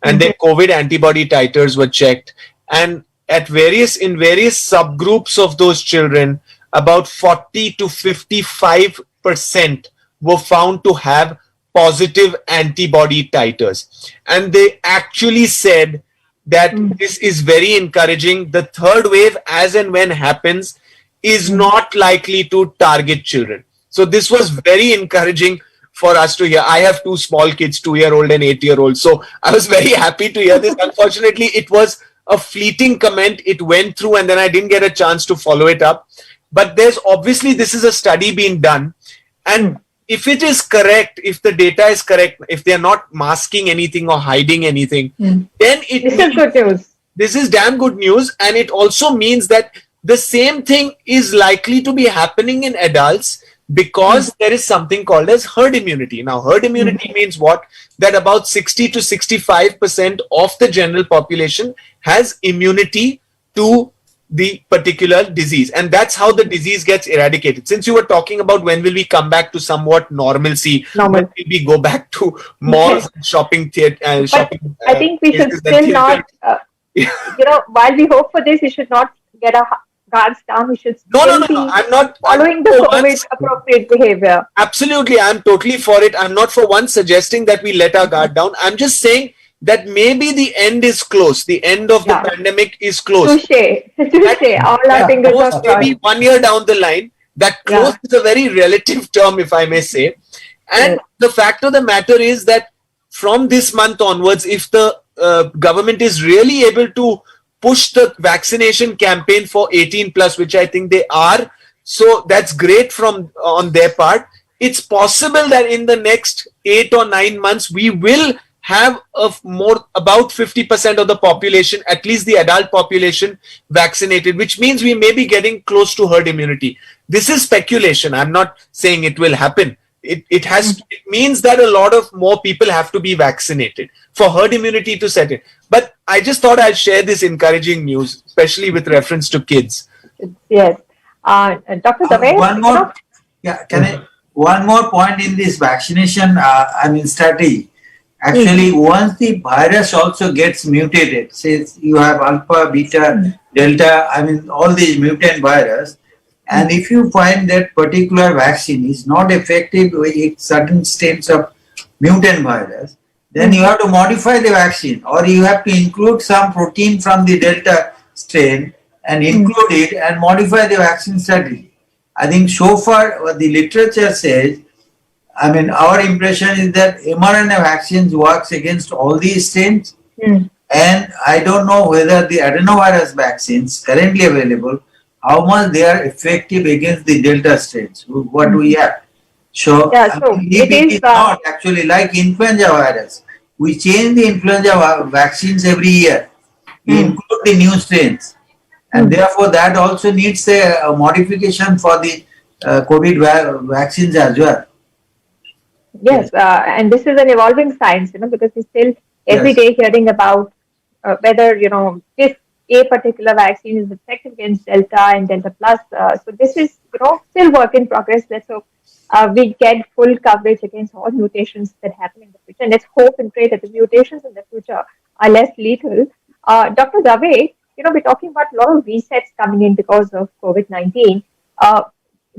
And their COVID antibody titers were checked. And in various subgroups of those children, about 40 to 55% were found to have positive antibody titers. And they actually said that this is very encouraging. The third wave, as and when happens, is not likely to target children. So this was very encouraging for us to hear. I have two small kids, 2-year-old and 8-year-old. So I was very happy to hear this. Unfortunately, it was a fleeting comment. It went through and then I didn't get a chance to follow it up. But there's obviously, this is a study being done. And if it is correct, if the data is correct, if they are not masking anything or hiding anything, then this is good news. This is damn good news. And it also means that the same thing is likely to be happening in adults, because there is something called as herd immunity. Now, herd immunity means what? That about 60 to 65% of the general population has immunity to the particular disease. And that's how the disease gets eradicated. Since you were talking about when will we come back to somewhat normalcy, when will we go back to malls and shopping theater, shopping, I think we should still not, while we hope for this, we should not get our guards down. We should No, no, still no, no. be I'm not following the for COVID once, appropriate behavior. absolutely. I'm totally for it. I'm not for once suggesting that we let our guard down. I'm just saying that maybe the end is close. The end of the Yeah. pandemic is close. Touche. Touche. All our fingers Close are maybe crossed. 1 year down the line. That close is a very relative term, if I may say. And the fact of the matter is that from this month onwards, if the government is really able to push the vaccination campaign for 18 plus, which I think they are, so that's great from on their part. It's possible that in the next 8 or 9 months, we will have about 50% of the population, at least the adult population, vaccinated, which means we may be getting close to herd immunity. This is speculation. I'm not saying it will happen. It means that a lot of more people have to be vaccinated for herd immunity to set in. But I just thought I'd share this encouraging news, especially with reference to kids. Yes. Dr. Dave, one more, one more point in this vaccination, strategy. Actually, once the virus also gets mutated, say you have alpha, beta, delta, all these mutant virus, and if you find that particular vaccine is not effective with certain strains of mutant virus, then you have to modify the vaccine, or you have to include some protein from the delta strain and include it and modify the vaccine strategy. I think so far what the literature says, our impression is that mRNA vaccines works against all these strains, and I don't know whether the adenovirus vaccines currently available, how much they are effective against the delta strains, what we have. So, it is not actually like influenza virus. We change the influenza vaccines every year. We include the new strains, and therefore that also needs a modification for the COVID vaccines as well. Yes, and this is an evolving science, because we're still every day hearing about whether, this a particular vaccine is effective against Delta and Delta Plus. So this is, still work in progress. Let's hope we get full coverage against all mutations that happen in the future. And let's hope and pray that the mutations in the future are less lethal. Dr. Dave, we're talking about a lot of resets coming in because of COVID-19.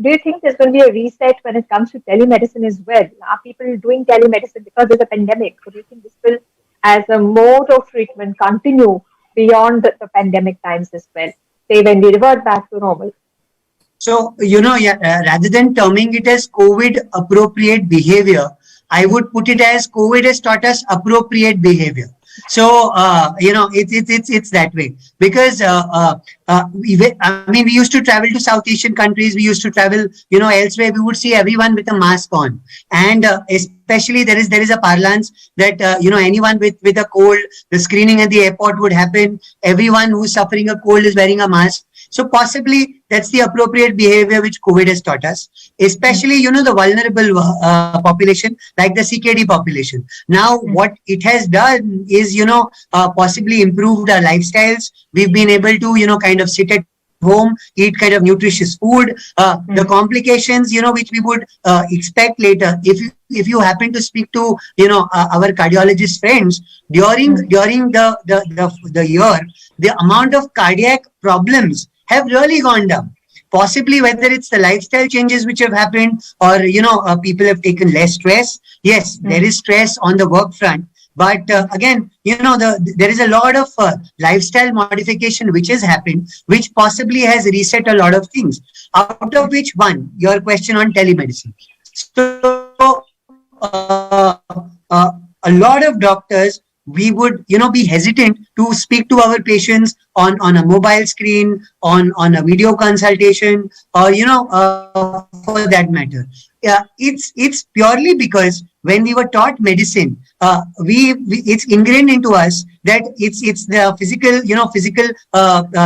Do you think there's going to be a reset when it comes to telemedicine as well? Are people doing telemedicine because there's a pandemic? Or do you think this will, as a mode of treatment, continue beyond the pandemic times as well, say when we revert back to normal? So, rather than terming it as COVID appropriate behavior, I would put it as COVID has taught us appropriate behavior. So, it's that way, because, we used to travel to South Asian countries. We used to travel, elsewhere. We would see everyone with a mask on. And especially there is a parlance that, anyone with a cold, the screening at the airport would happen. Everyone who's suffering a cold is wearing a mask. So possibly that's the appropriate behavior which COVID has taught us, especially, the vulnerable population like the CKD population. Now, what it has done is, possibly improved our lifestyles. We've been able to, kind of sit at home, eat kind of nutritious food. The complications, which we would expect later, if you happen to speak to, our cardiologist friends during the year, the amount of cardiac problems have really gone down. Possibly whether it's the lifestyle changes which have happened, or people have taken less stress. Yes, there is stress on the work front, but again, there is a lot of lifestyle modification which has happened, which possibly has reset a lot of things. Out of which one, your question on telemedicine. So a lot of doctors, we would be hesitant to speak to our patients on a mobile screen, on a video consultation, or for that matter. It's purely because when we were taught medicine, it's ingrained into us that it's the physical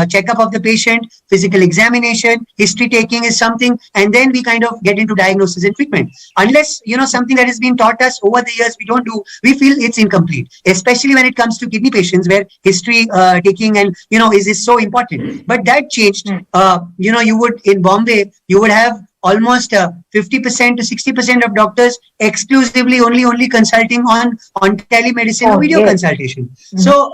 checkup of the patient, physical examination, history taking is something, and then we kind of get into diagnosis and treatment. Unless something that has been taught us over the years we don't do, we feel it's incomplete. Especially when it comes to kidney patients, where history taking and is so important. But that changed. You would in Bombay, you would have almost 50% to 60% of doctors exclusively only consulting on telemedicine or video consultation. So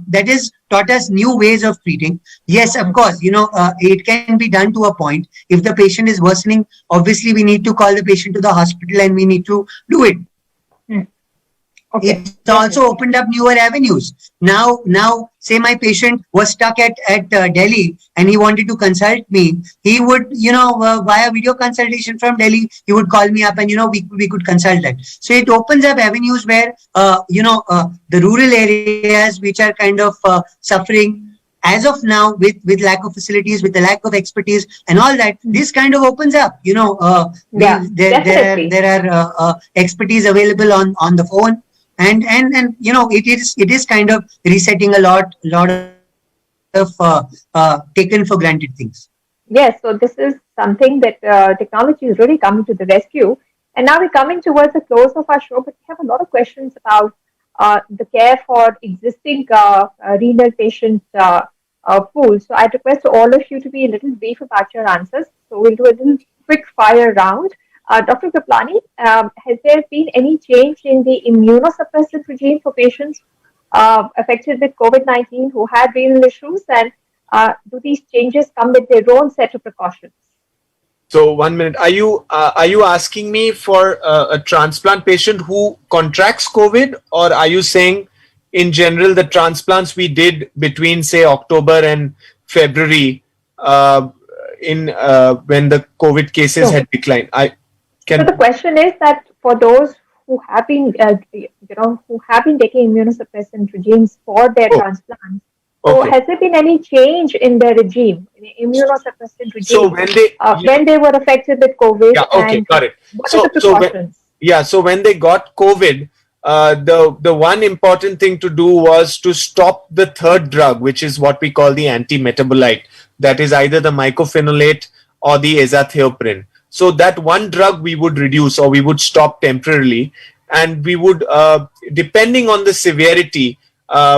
that is taught us new ways of treating. Yes, of course, it can be done to a point. If the patient is worsening, obviously we need to call the patient to the hospital and we need to do it. Okay. It's also opened up newer avenues. Now, say my patient was stuck at Delhi and he wanted to consult me. He would, via video consultation from Delhi, he would call me up and, we could consult that. So it opens up avenues where, the rural areas which are kind of suffering as of now with lack of facilities, with the lack of expertise and all that, this kind of opens up, there are expertise available on the phone. And it is kind of resetting a lot of taken for granted things. Yes, so this is something that technology is really coming to the rescue. And now we're coming towards the close of our show, but we have a lot of questions about the care for existing renal patient pool. So I request all of you to be a little brief about your answers. So we'll do a little quick fire round. Dr. Kirpalani, has there been any change in the immunosuppressant regime for patients affected with COVID-19 who had renal issues? And do these changes come with their own set of precautions? So 1 minute. Are you asking me for a transplant patient who contracts COVID, or are you saying in general the transplants we did between say October and February when the COVID cases had declined? So the question is that for those who have been, taking immunosuppressant regimes for their transplants, so has there been any change in their regime, immunosuppressant regime, so when they were affected with COVID? Yeah, okay, got it. What are the precautions? So when they got COVID, the one important thing to do was to stop the third drug, which is what we call the anti-metabolite. That is either the mycophenolate or the azathioprine. So that one drug we would reduce or we would stop temporarily, and we would, depending on the severity,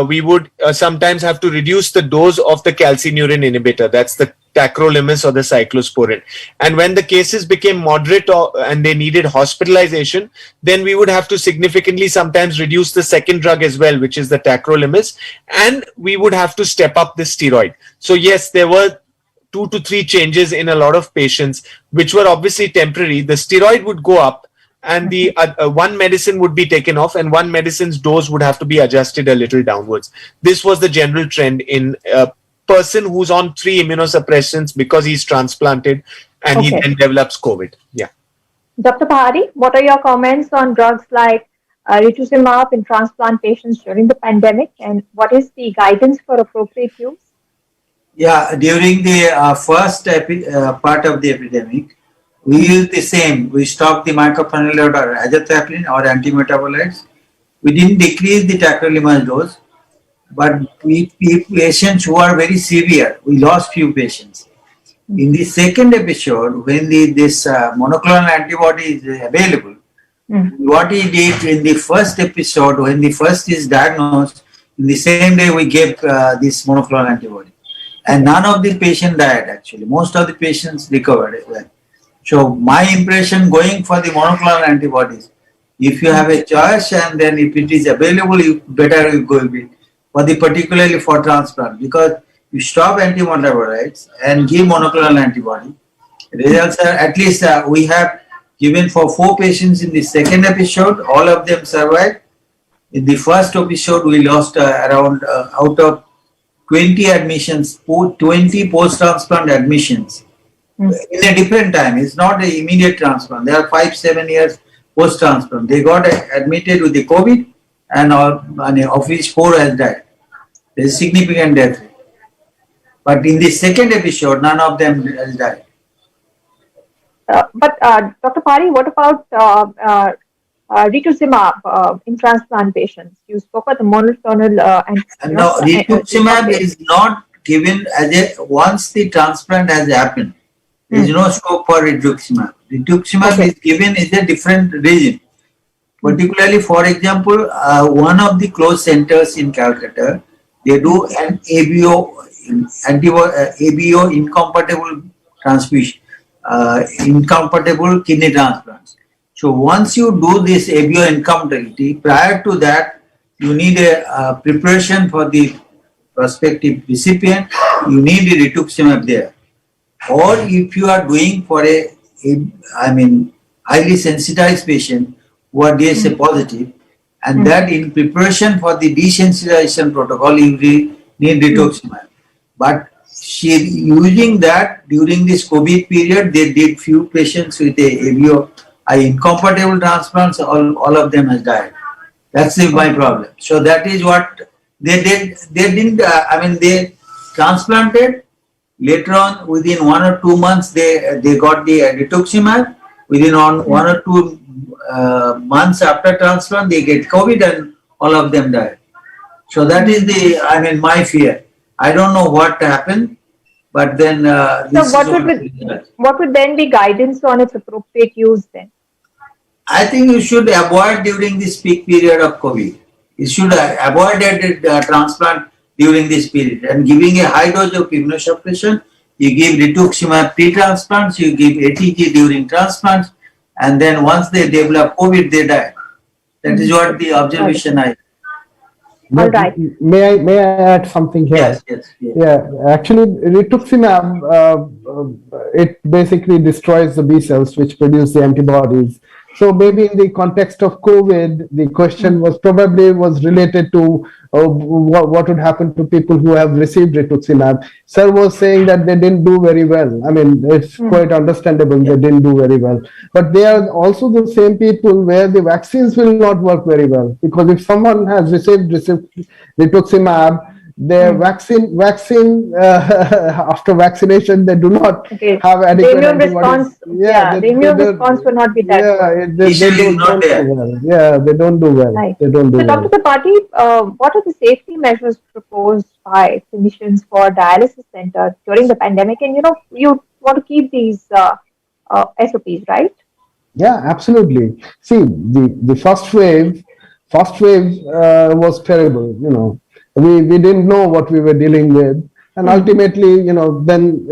we would sometimes have to reduce the dose of the calcineurin inhibitor. That's the tacrolimus or the cyclosporin. And when the cases became moderate and they needed hospitalization, then we would have to significantly sometimes reduce the second drug as well, which is the tacrolimus, and we would have to step up the steroid. So yes, there were 2 to 3 changes in a lot of patients, which were obviously temporary. The steroid would go up and the one medicine would be taken off, and one medicine's dose would have to be adjusted a little downwards. This was the general trend in a person who's on 3 immunosuppressants because he's transplanted and he then develops COVID. Yeah. Dr. Pahari, what are your comments on drugs like rituximab in transplant patients during the pandemic, and what is the guidance for appropriate use? Yeah, during the first part of the epidemic, we used the same. We stopped the mycophenolate or azathioprine or antimetabolites. We didn't decrease the tacrolimus dose, but patients who are very severe, we lost few patients. In the second episode, when this monoclonal antibody is available, what he did in the first episode, when the first is diagnosed, in the same day we gave this monoclonal antibody. And none of the patients died actually. Most of the patients recovered. So my impression going for the monoclonal antibodies, if you have a choice and then if it is available, you better go with it. Particularly for transplant, because you stop antimetabolites and give monoclonal antibody. Results are at least we have given for 4 patients in the second episode, all of them survived. In the first episode, we lost around out of 20 admissions, 20 post-transplant admissions in a different time. It's not an immediate transplant. They are 5-7 years post-transplant. They got admitted with the COVID, and of which 4 has died. There is significant death rate. But in the second episode, none of them has died. But Dr. Pahari, what about rituximab in transplant patients? You spoke about the monoclonal. No, rituximab is not given as once the transplant has happened. There is no scope for rituximab. Rituximab is given in a different region. Particularly, for example, one of the closed centers in Calcutta, they do an ABO incompatible transfusion. incompatible kidney transplants. So once you do this ABO incompatibility, prior to that, you need a preparation for the prospective recipient. You need a rituximab there. Or if you are doing for highly sensitized patient who are DSA positive, and that in preparation for the desensitization protocol, you need rituximab. But using that during this COVID period, they did few patients with a ABO incompatible transplants, all of them has died. That's my problem. So that is what they did. They didn't, they transplanted. Later on, within 1 or 2 months, they got the rituximab. Within one or two months after transplant, they get COVID and all of them died. So that is my fear. I don't know what happened, but then. What would then be guidance on its appropriate use then? I think you should avoid during this peak period of COVID. You should avoid transplant during this period, and giving a high dose of immunosuppression. You give rituximab pre-transplants, you give ATG during transplants, and then once they develop COVID, they die. That is what the observation I. All right. May I add something here? Yes. Yeah, actually, rituximab it basically destroys the B cells which produce the antibodies. So maybe in the context of COVID, the question was related to what would happen to people who have received rituximab. Sir was saying that they didn't do very well. I mean, it's quite understandable they didn't do very well. But they are also the same people where the vaccines will not work very well. Because if someone has received rituximab, their vaccine after vaccination they do not have adequate the immune response. The immune response will not be that. They don't do well. Right. They don't do so, well. Dr. Tripathi, what are the safety measures proposed by clinicians for dialysis centers during the pandemic? And you want to keep these SOPs, right? Yeah, absolutely. See, the first wave was terrible. We didn't know what we were dealing with, and ultimately, then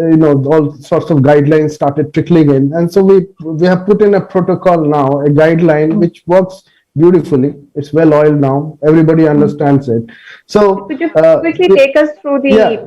all sorts of guidelines started trickling in, and so we have put in a protocol now, a guideline which works beautifully. It's well oiled now. Everybody understands it. So could you quickly take us through the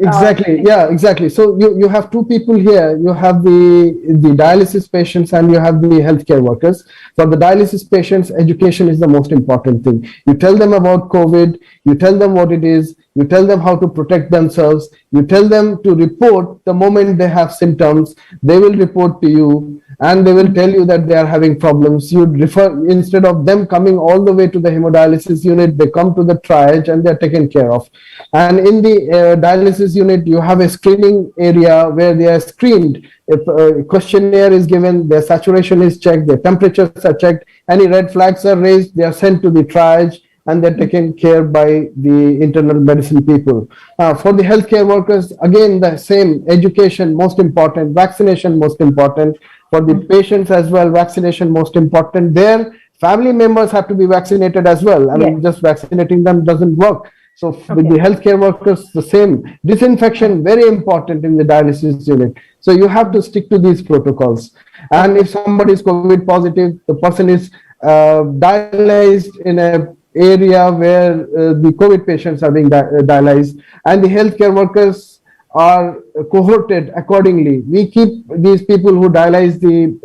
exactly. So you have two people here. You have the dialysis patients and you have the healthcare workers. For the dialysis patients, education is the most important thing. You tell them about COVID, you tell them what it is, you tell them how to protect themselves, you tell them to report the moment they have symptoms. They will report to you and they will tell you that they are having problems. You refer, instead of them coming all the way to the hemodialysis unit, they come to the triage and they're taken care of. And in the dialysis unit, you have a screening area where they are screened. If a questionnaire is given, their saturation is checked, their temperatures are checked, any red flags are raised, they are sent to the triage and they're taken care by the internal medicine people. For the healthcare workers, again, the same, education most important, vaccination most important. For the patients as well, vaccination most important. Their family members have to be vaccinated as well. I mean, just vaccinating them doesn't work. So with the healthcare workers, the same. Disinfection, very important in the dialysis unit. So you have to stick to these protocols. And if somebody is COVID positive, the person is dialyzed in an area where the COVID patients are being dialyzed, and the healthcare workers are cohorted accordingly. We keep these people who dialyze the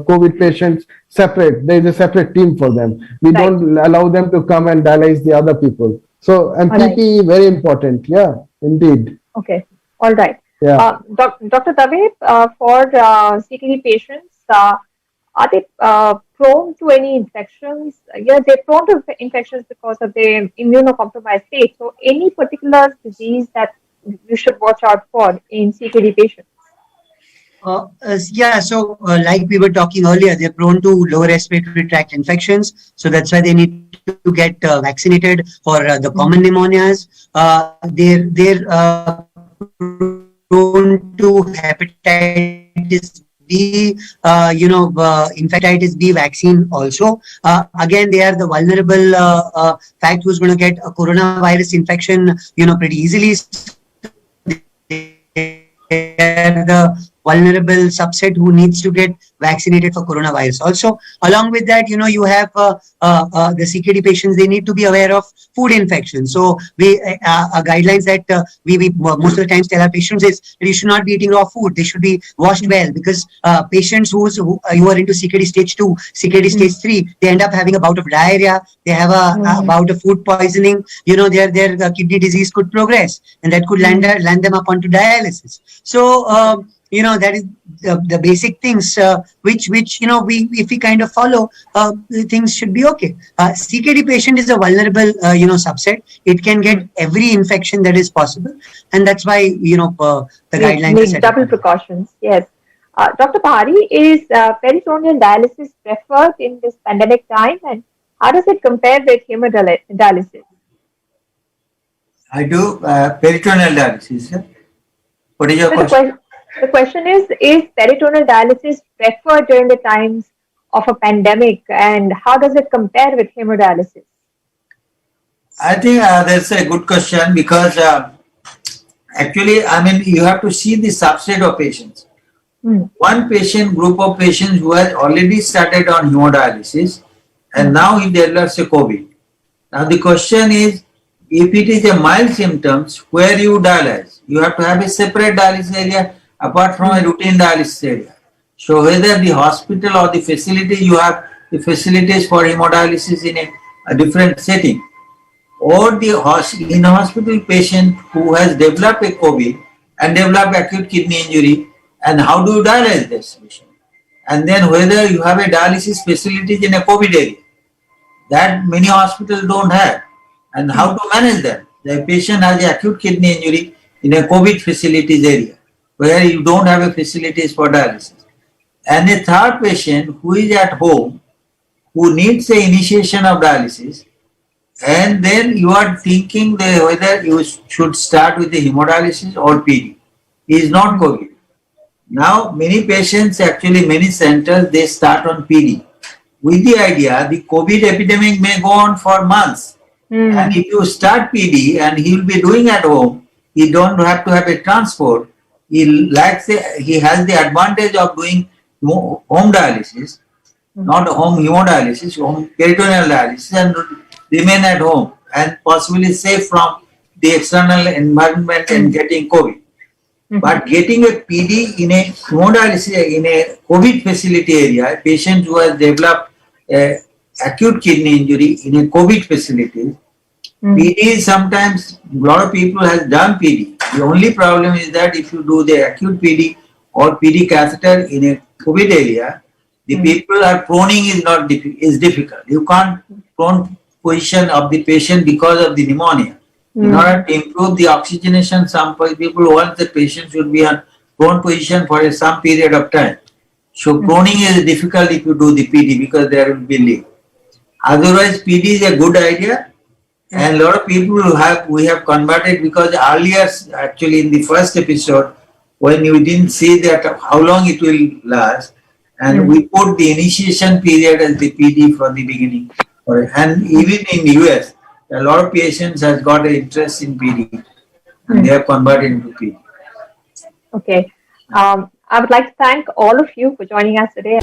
COVID patients separate. There is a separate team for them. We don't allow them to come and dialyze the other people. So, and PPE, very important. Yeah, indeed. Okay. All right. Yeah. Dr. Dave, for CKD patients, are they prone to any infections? Yeah, they're prone to infections because of their immunocompromised state. So, any particular disease that you should watch out for in CKD patients? So like we were talking earlier, they're prone to lower respiratory tract infections. So that's why they need to get vaccinated for the common pneumonias. They're prone to hepatitis B, hepatitis B vaccine also. Again, they are the vulnerable fact who's going to get a coronavirus infection, pretty easily. They're the vulnerable subset who needs to get vaccinated for coronavirus. Also, along with that, you have the CKD patients, they need to be aware of food infection. So we guidelines that we most of the times tell our patients is that you should not be eating raw food. They should be washed well, because patients who are into CKD stage 2, CKD stage 3, they end up having a bout of diarrhea. They have a bout of food poisoning. Their kidney disease could progress, and that could land them up onto dialysis. So that is the basic things which we if we kind of follow, things should be okay. CKD patient is a vulnerable subset. It can get every infection that is possible, and that's why the guidelines are set double up. precautions. Yes. Dr. Pahari, is peritoneal dialysis preferred in this pandemic time, and how does it compare with hemodialysis? I do peritoneal dialysis. What is your question? The question is peritoneal dialysis preferred during the times of a pandemic, and how does it compare with hemodialysis? I think that's a good question, because actually, you have to see the subset of patients. One group of patients who has already started on hemodialysis, and now he develops a COVID. Now the question is, if it is a mild symptoms, where you dialyze, you have to have a separate dialysis area apart from a routine dialysis area. So whether the hospital or the facility, you have the facilities for hemodialysis in a different setting, or the in-hospital patient who has developed a COVID and developed acute kidney injury, and how do you dialyze this patient? And then whether you have a dialysis facilities in a COVID area, that many hospitals don't have, and how to manage that. The patient has an acute kidney injury in a COVID facilities area, where you don't have a facilities for dialysis. And a third patient who is at home, who needs the initiation of dialysis, and then you are thinking whether you should start with the hemodialysis or PD. He is not COVID. Now, many patients, actually many centers, they start on PD, with the idea the COVID epidemic may go on for months. And if you start PD and he will be doing at home, he don't have to have a transport. He has the advantage of doing home dialysis, not home hemodialysis, home peritoneal dialysis, and remain at home and possibly safe from the external environment and getting COVID. But getting a PD in a hemodialysis, in a COVID facility area, a patient who has developed acute kidney injury in a COVID facility, PD sometimes, a lot of people has done PD. The only problem is that if you do the acute PD or PD catheter in a COVID area, the people are proning is difficult. You can't prone position of the patient because of the pneumonia. In order to improve the oxygenation, some people want the patient should be on prone position for some period of time. So proning is difficult if you do the PD, because there will be leak. Otherwise, PD is a good idea, and a lot of people we have converted, because earlier, actually in the first episode, when we didn't see that how long it will last, and we put the initiation period as the PD from the beginning. And even in US, a lot of patients has got an interest in PD, and they have converted into PD. Okay. I would like to thank all of you for joining us today.